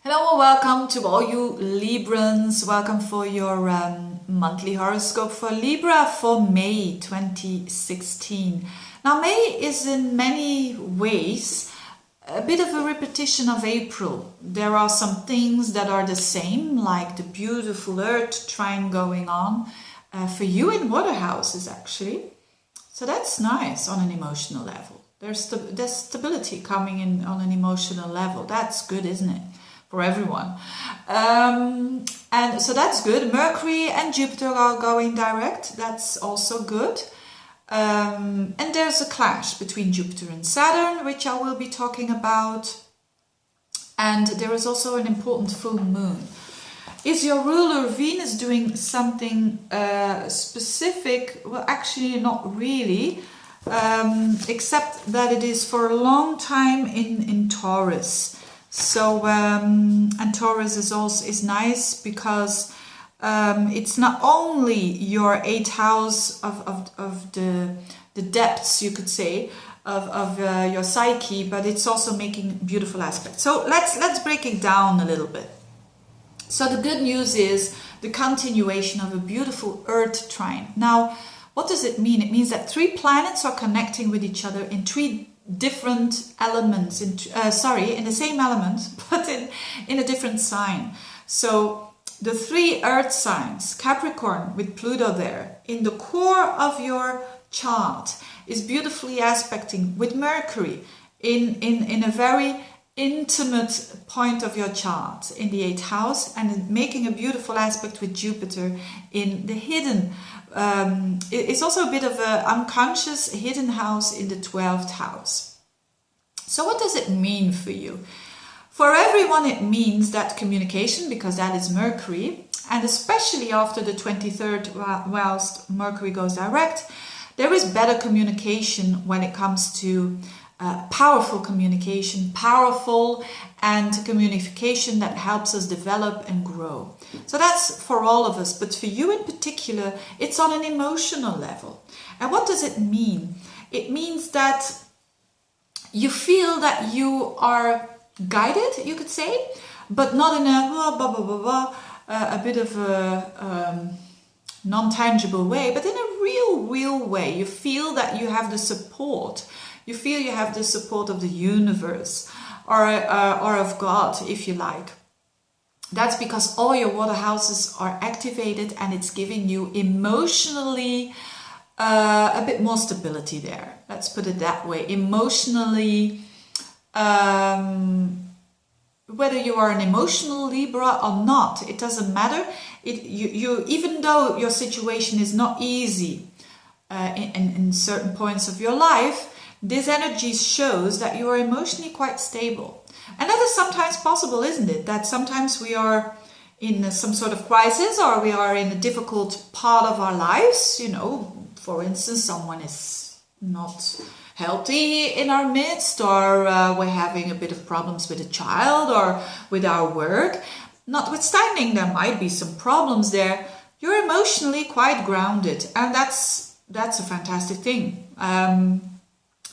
Hello and welcome to all you Librans. Welcome for your monthly horoscope for Libra for May 2016. Now May is in many ways a bit of a repetition of April. There are some things that are the same, like the beautiful Earth trine going on for you in water houses actually. So that's nice on an emotional level. There's stability coming in on an emotional level. That's good, isn't it? For everyone. And so that's good. Mercury and Jupiter are going direct. That's also good. And there's a clash between Jupiter and Saturn, which I will be talking about. And there is also an important full moon. Is your ruler Venus doing something specific? Well, actually not really. Except that it is for a long time in Taurus. So and Taurus is nice because it's not only your 8th house of the depths, you could say, of your psyche, but it's also making beautiful aspects. So let's break it down a little bit. So the good news is the continuation of a beautiful Earth trine. Now, what does it mean? It means that 3 planets are connecting with each other in 3 different elements, in the same element, but in a different sign. So the 3 earth signs, Capricorn with Pluto there, in the core of your chart is beautifully aspecting with Mercury in a very intimate point of your chart in the 8th house, and making a beautiful aspect with Jupiter in the hidden. It's also a bit of an unconscious hidden house in the 12th house. So what does it mean for you? For everyone it means that communication, because that is Mercury, and especially after the 23rd, whilst Mercury goes direct, there is better communication when it comes to powerful communication, powerful and communication that helps us develop and grow. So that's for all of us, but for you in particular, it's on an emotional level. And what does it mean? It means that you feel that you are guided, you could say, but not in a bit of a non-tangible way, but in a real way. You feel that you have the support. You feel you have the support of the universe or of God, if you like. That's because all your water houses are activated and it's giving you emotionally a bit more stability there. Let's put it that way. Emotionally, whether you are an emotional Libra or not, it doesn't matter. You even though your situation is not easy in certain points of your life, this energy shows that you are emotionally quite stable. And that is sometimes possible, isn't it? That sometimes we are in some sort of crisis, or we are in a difficult part of our lives. You know, for instance, someone is not healthy in our midst, or we're having a bit of problems with a child or with our work. Notwithstanding, there might be some problems there. You're emotionally quite grounded, and that's a fantastic thing.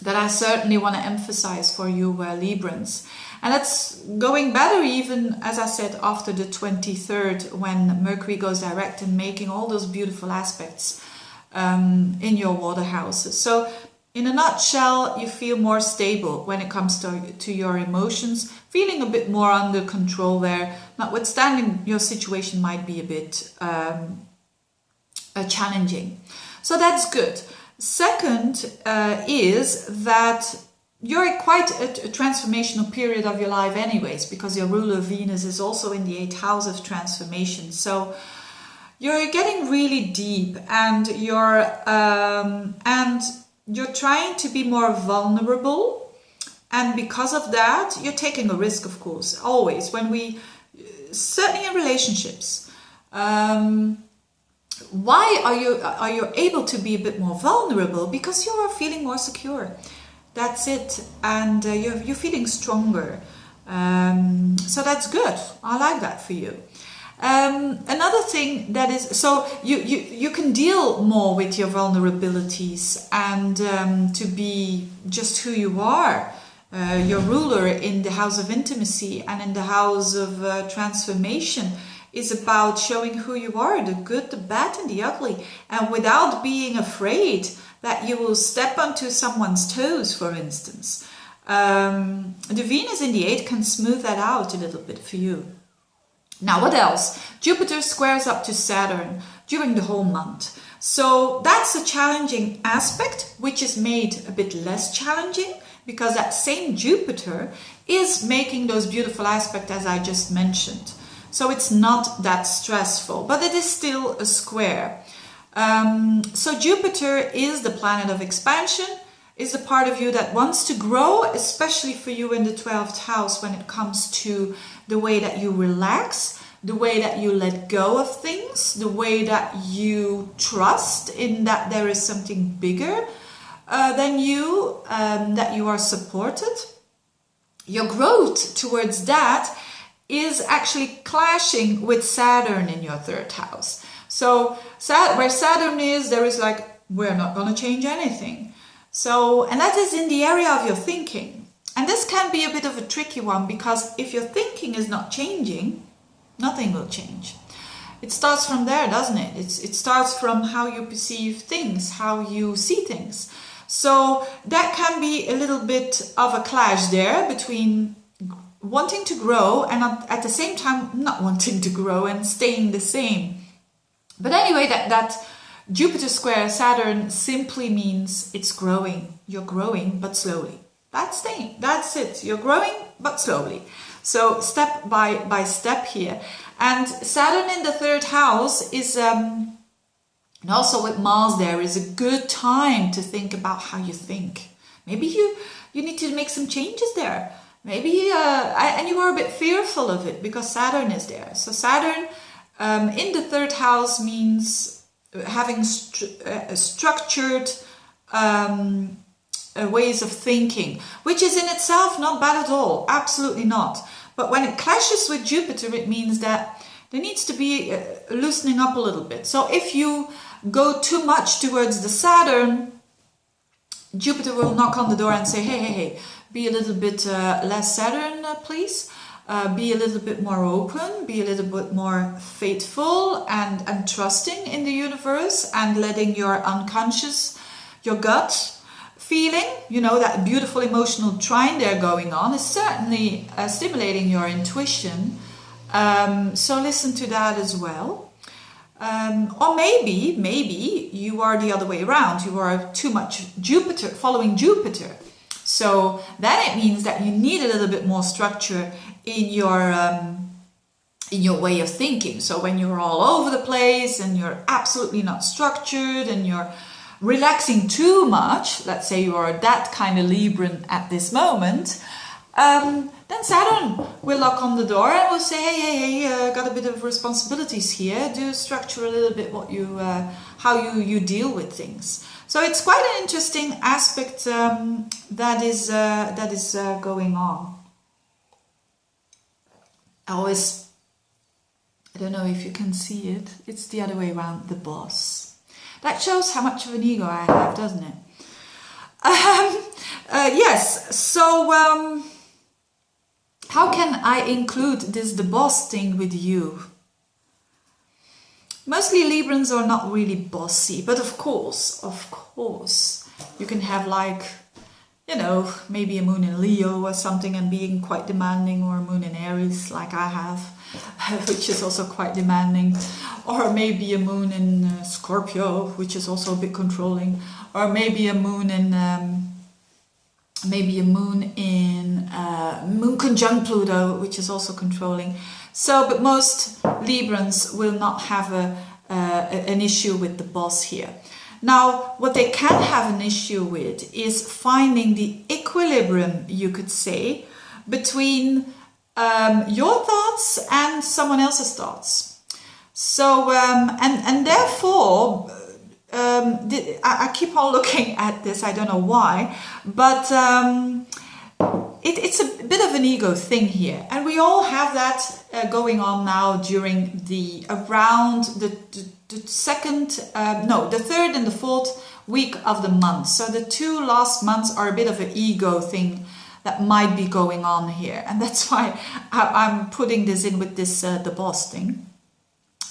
That I certainly want to emphasize for you Librans. And that's going better even, as I said, after the 23rd, when Mercury goes direct and making all those beautiful aspects in your water houses. So in a nutshell, you feel more stable when it comes to your emotions, feeling a bit more under control there, notwithstanding your situation might be a bit challenging. So that's good. Second is that you're in quite a transformational period of your life anyways, because your ruler Venus is also in the 8th house of transformation. So you're getting really deep, and you're trying to be more vulnerable, and because of that you're taking a risk, of course, always when we, certainly in relationships. Why are you able to be a bit more vulnerable? Because you are feeling more secure. That's it. And you're feeling stronger. So that's good. I like that for you. Another thing that is, so you can deal more with your vulnerabilities and to be just who you are Your ruler in the house of intimacy and in the house of transformation is about showing who you are, the good, the bad, and the ugly, and without being afraid that you will step onto someone's toes, for instance. The Venus in the 8 can smooth that out a little bit for you. Now, what else? Jupiter squares up to Saturn during the whole month. So that's a challenging aspect, which is made a bit less challenging because that same Jupiter is making those beautiful aspects as I just mentioned. So it's not that stressful, but it is still a square. So Jupiter is the planet of expansion, is the part of you that wants to grow, especially for you in the 12th house when it comes to the way that you relax, the way that you let go of things, the way that you trust in that there is something bigger than you, that you are supported. Your growth towards that is actually clashing with Saturn in your 3rd house. So where Saturn is, there is like, we're not going to change anything. So, and that is in the area of your thinking. And this can be a bit of a tricky one because if your thinking is not changing, nothing will change. It starts from there, doesn't it? It starts from how you perceive things, how you see things. So that can be a little bit of a clash there between wanting to grow and at the same time not wanting to grow and staying the same. But anyway, that Jupiter square Saturn simply means it's growing. You're growing, but slowly. That's it. You're growing, but slowly. So step by step here. And Saturn in the 3rd house is, and also with Mars there, is a good time to think about how you think. Maybe you need to make some changes there. Maybe, and you are a bit fearful of it because Saturn is there. So Saturn in the 3rd house means having structured ways of thinking, which is in itself not bad at all. Absolutely not. But when it clashes with Jupiter, it means that there needs to be loosening up a little bit. So if you go too much towards the Saturn, Jupiter will knock on the door and say, hey, be a little bit less Saturn, please. Be a little bit more open, be a little bit more faithful and trusting in the universe and letting your unconscious, your gut feeling, that beautiful emotional trine there going on is certainly stimulating your intuition. So listen to that as well. Or maybe you are the other way around. You are too much Jupiter, following Jupiter. So then it means that you need a little bit more structure in your way of thinking. So when you're all over the place and you're absolutely not structured and you're relaxing too much, let's say you are that kind of Libran at this moment, then Saturn will knock on the door and will say, hey, got a bit of responsibilities here. Do structure a little bit what you, how you deal with things. So it's quite an interesting aspect that is going on. I don't know if you can see it. It's the other way around, the boss. That shows how much of an ego I have, doesn't it? Yes, so how can I include the boss thing with you? Mostly Librans are not really bossy, but of course, you can have maybe a moon in Leo or something and being quite demanding, or a moon in Aries like I have, which is also quite demanding, or maybe a moon in Scorpio, which is also a bit controlling, or maybe a moon in moon conjunct Pluto, which is also controlling. So, but most Librans will not have an issue with the boss here. Now, what they can have an issue with is finding the equilibrium, you could say, between your thoughts and someone else's thoughts. So, and therefore, I keep on looking at this, I don't know why, but it's a bit of an ego thing here. And we all have that going on now during around the third and the fourth week of the month. So the 2 last months are a bit of an ego thing that might be going on here. And that's why I'm putting this in with this the boss thing.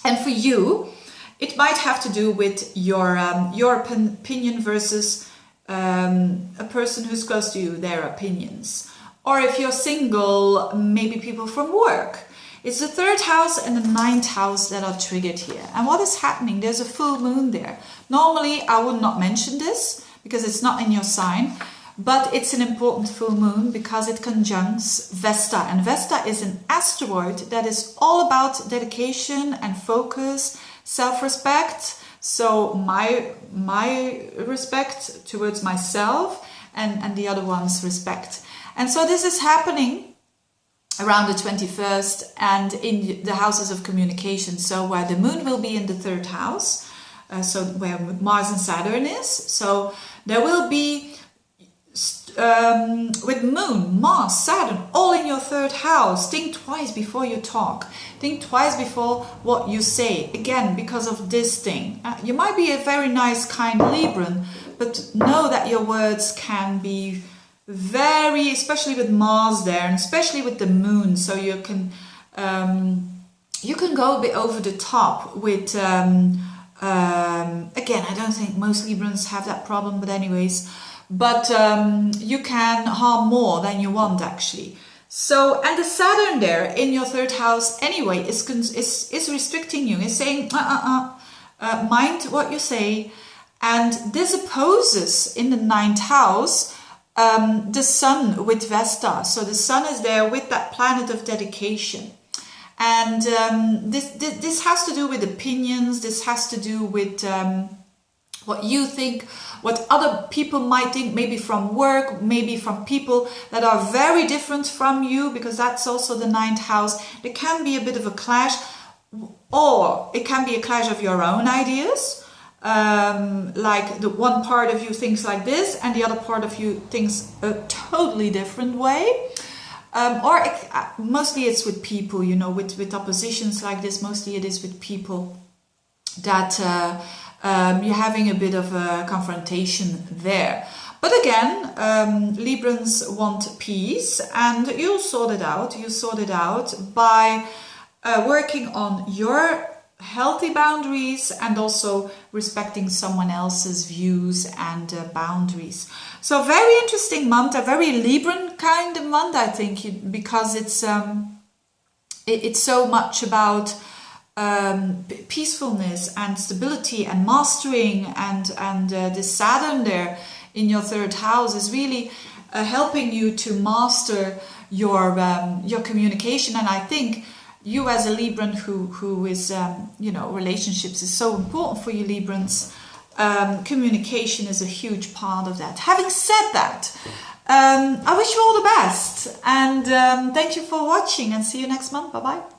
And for you, it might have to do with your opinion versus a person who's close to you, their opinions. Or if you're single, maybe people from work. It's the 3rd house and the 9th house that are triggered here. And what is happening? There's a full moon there. Normally, I would not mention this because it's not in your sign. But it's an important full moon because it conjuncts Vesta. And Vesta is an asteroid that is all about dedication and focus, self-respect. So my respect towards myself and the other one's respect. And so this is happening around the 21st and in the houses of communication. So where the moon will be in the 3rd house, so where Mars and Saturn is. So there will be, with moon, Mars, Saturn, all in your 3rd house. Think twice before you talk. Think twice before what you say. Again, because of this thing. You might be a very nice, kind Libran, but know that your words can be very, especially with Mars there, and especially with the moon, so you can go a bit over the top with again, I don't think most Librans have that problem, but anyways, but you can harm more than you want actually. So, and the Saturn there in your 3rd house anyway is restricting you, is saying mind what you say. And this opposes in the 9th house the Sun with Vesta. So the Sun is there with that planet of dedication. And this has to do with opinions. This has to do with what you think, what other people might think, maybe from work, maybe from people that are very different from you, because that's also the 9th house. There can be a bit of a clash, or it can be a clash of your own ideas. Like the one part of you thinks like this and the other part of you thinks a totally different way. Mostly it's with people, you know, with oppositions like this, mostly it is with people that you're having a bit of a confrontation there. But again, Librans want peace, and you'll sort it out. You sort it out by working on your healthy boundaries and also respecting someone else's views and boundaries. So very interesting month, a very Libran kind of month, I think, because it's so much about peacefulness and stability and mastering, and the Saturn there in your 3rd house is really helping you to master your communication. And I think you as a Libran who is, relationships is so important for you Librans. Communication is a huge part of that. Having said that, I wish you all the best, and thank you for watching, and see you next month. Bye-bye.